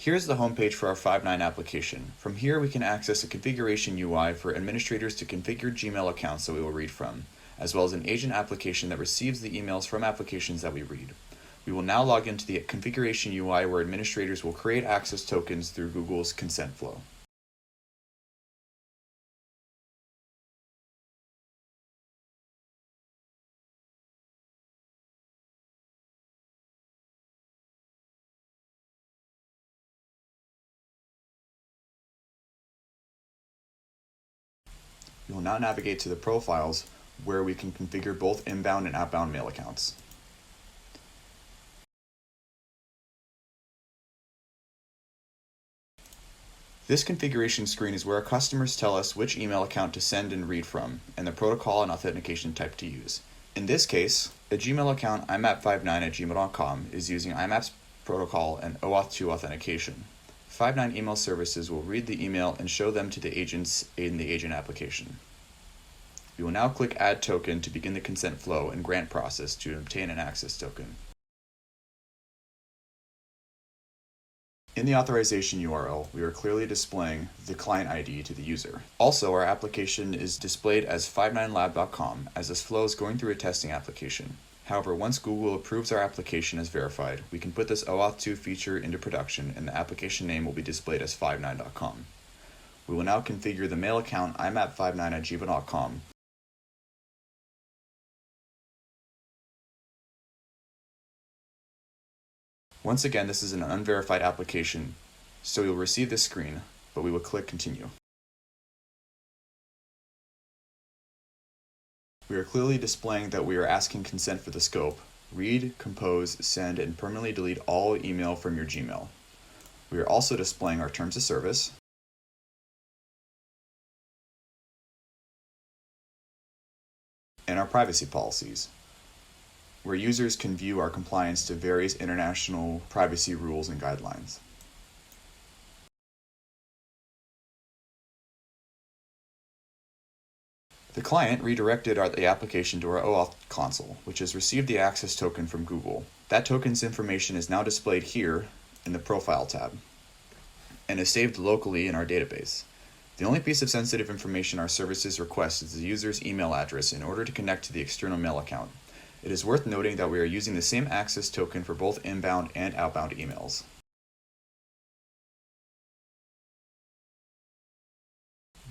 Here's the homepage for our 5.9 application. From here, we can access a configuration UI for administrators to configure Gmail accounts that we will read from, as well as an agent application that receives the emails from applications that we read. We will now log into the configuration UI where administrators will create access tokens through Google's consent flow. We will now navigate to the profiles where we can configure both inbound and outbound mail accounts. This configuration screen is where our customers tell us which email account to send and read from, and the protocol and authentication type to use. In this case, a Gmail account imap59@gmail.com is using IMAP's protocol and OAuth2 authentication. 5.9 email services will read the email and show them to the agents in the agent application. We will now click Add Token to begin the consent flow and grant process to obtain an access token. In the authorization URL, we are clearly displaying the client ID to the user. Also, our application is displayed as 59lab.com as this flow is going through a testing application. However, once Google approves our application as verified, we can put this OAuth2 feature into production and the application name will be displayed as 59.com. We will now configure the mail account imap59@gmail.com. Once again, this is an unverified application, so you'll receive this screen, but we will click Continue. We are clearly displaying that we are asking consent for the scope: read, compose, send, and permanently delete all email from your Gmail. We are also displaying our terms of service, and our privacy policies, where users can view our compliance to various international privacy rules and guidelines. The client redirected the application to our OAuth console, which has received the access token from Google. That token's information is now displayed here in the Profile tab and is saved locally in our database. The only piece of sensitive information our services request is the user's email address in order to connect to the external mail account. It is worth noting that we are using the same access token for both inbound and outbound emails.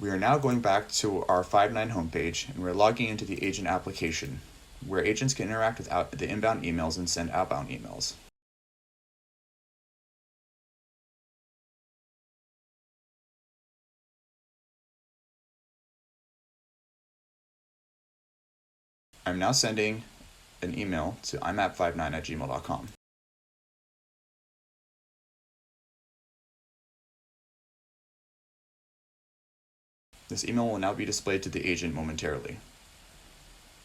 We are now going back to our 5.9 homepage and we're logging into the agent application, where agents can interact with the inbound emails and send outbound emails. I'm now sending an email to imap59@gmail.com. This email will now be displayed to the agent momentarily.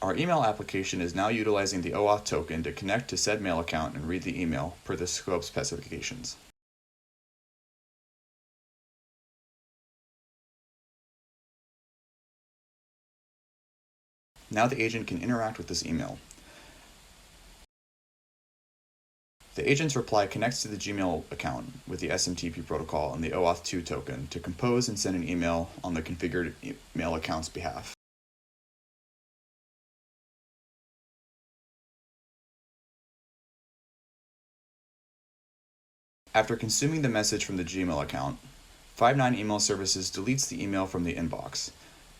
Our email application is now utilizing the OAuth token to connect to said mail account and read the email per the scope specifications. Now the agent can interact with this email. The agent's reply connects to the Gmail account with the SMTP protocol and the OAuth2 token to compose and send an email on the configured mail account's behalf. After consuming the message from the Gmail account, 5.9 Email Services deletes the email from the inbox.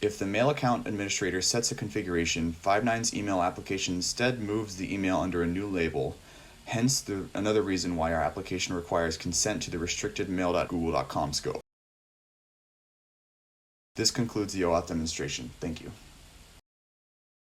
If the mail account administrator sets a configuration, 5.9's email application instead moves the email under a new label. Hence, another reason why our application requires consent to the restricted mail.google.com scope. This concludes the OAuth demonstration. Thank you.